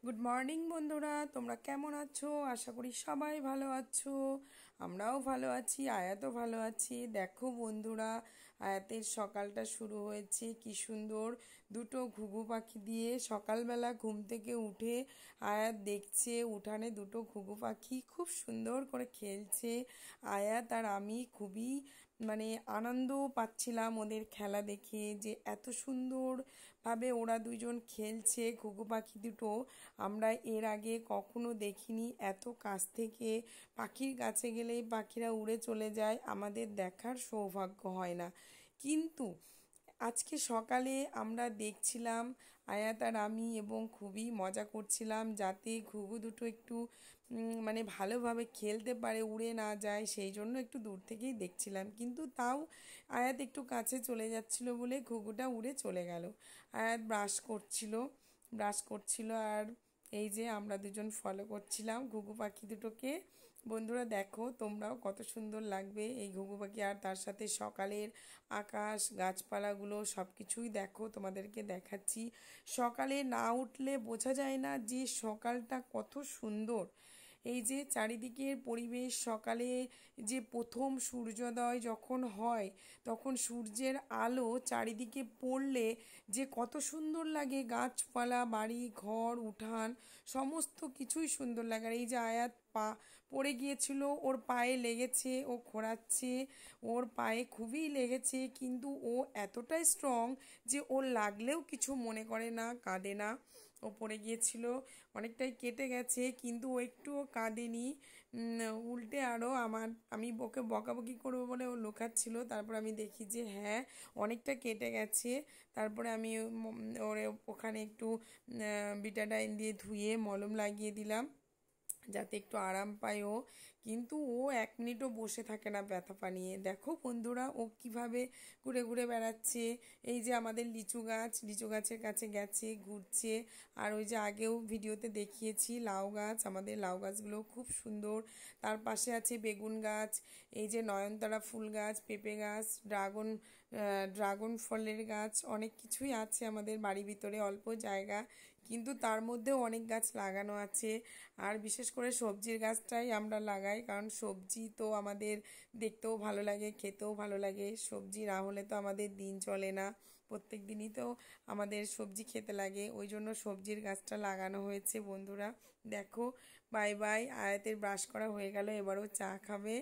Good morning বন্ধুরা, তোমরা কেমন আছো? আশা করি সবাই ভালো আছো। আমরাও ভালো আছি, আয়াতও ভালো আছি। দেখো বন্ধুরা, আয়াতের সকালটা শুরু হয়েছে কি সুন্দর। দুটো ঘুঘু পাখি দিয়ে সকালবেলা ঘুম থেকে উঠে আয়াত দেখছে উঠানে দুটো ঘুঘু পাখি খুব সুন্দর করে খেলছে। আয়াত আর আমি খুবই আনন্দ পাচ্ছিলাম ওদের খেলা দেখে, যে এত সুন্দরভাবে ওরা দুজন খেলছে ঘুঘু পাখি দুটো। আমরা এর আগে কখনো দেখিনি, এত কাছ থেকে পাখির কাছে গেলেই পাখিরা উড়ে চলে যায়, আমাদের দেখার সৌভাগ্য হয় না। কিন্তু আজকে সকালে আমরা দেখছিলাম আয়াত আর আমি, এবং খুবই মজা করছিলাম যাতে ঘুঘু দুটো একটু ভালোভাবে খেলতে পারে, উড়ে না যায়, সেই জন্য একটু দূর থেকেই দেখছিলাম। কিন্তু তাও আয়াত একটু কাছে চলে যাচ্ছিল বলে ঘুঘুটা উড়ে চলে গেল। আয়াত ব্রাশ করছিল আর এই যে আমরা দুজন ফলো করছিলাম ঘুঘু পাখি দুটোকে। বন্ধুরা দেখো তোমরাও কত সুন্দর লাগবে এই ঘুঘু পাখি, আর তার সাথে সকালের আকাশ, গাছপালাগুলো সব কিছুই দেখো, তোমাদেরকে দেখাচ্ছি। সকালে না উঠলে বোঝা যায় না যে সকালটা কত সুন্দর। এই যে চারিদিকের পরিবেশ, সকালে যে প্রথম সূর্যোদয় যখন হয় তখন সূর্যের আলো চারিদিকে পড়লে যে কত সুন্দর লাগে, গাছপালা, বাড়ি ঘর, উঠান, সমস্ত কিছুই সুন্দর লাগে। আর এই যে আয়াত পড়ে গিয়েছিল, ওর পায়ে লেগেছে, ও খোঁড়াচ্ছে, ওর পায়ে খুবই লেগেছে, কিন্তু ও এতটাই স্ট্রং যে ওর লাগলেও কিছু মনে করে না, কাঁদে না। ও পড়ে গিয়েছিল, অনেকটাই কেটে গেছে, কিন্তু ও একটুও কাঁদেনি। উল্টে আরও আমি ওকে বকাবকি করবো বলে ও লুকাচ্ছিল, তারপর আমি দেখি যে হ্যাঁ, অনেকটা কেটে গেছে। তারপরে আমি ওরে ওখানে একটু বিটাডাইন দিয়ে ধুয়ে মলম লাগিয়ে দিলাম যাতে একটু আরাম পায় ও। কিন্তু ও 1 মিনিটও বসে থাকে না ব্যথা পা নিয়ে। দেখো বন্ধুরা, ও কিভাবে ঘুরে ঘুরে বেড়াচ্ছে। এই যে আমাদের লিচু গাছের কাছে গেছে, ঘুরছে। আর ওই যে আগেও ভিডিওতে দেখিয়েছি লাউ গাছ, আমাদের লাউ গাছগুলো খুব সুন্দর। তার পাশে আছে বেগুন গাছ, এই যে নয়নতারা ফুল গাছ, পেঁপে গাছ, ড্রাগন ফলের গাছ, অনেক কিছুই আছে আমাদের বাড়ির ভিতরে, অল্প জায়গা কিন্তু তার মধ্যেও অনেক গাছ লাগানো আছে। আর বিশেষ করে সবজির গাছটাই আমরা লাগাই, কারণ সবজি তো আমাদের দেখতেও ভালো লাগে, খেতেও ভালো লাগে। সবজি না হলে তো আমাদের দিন চলে না, প্রত্যেক দিনই তো আমাদের সবজি খেতে লাগে, ওই জন্য সবজির গাছটা লাগানো হয়েছে। বন্ধুরা দেখো, বাই বাই, আয়াতের ব্রাশ করা হয়ে গেল, এবারও চা খাবে।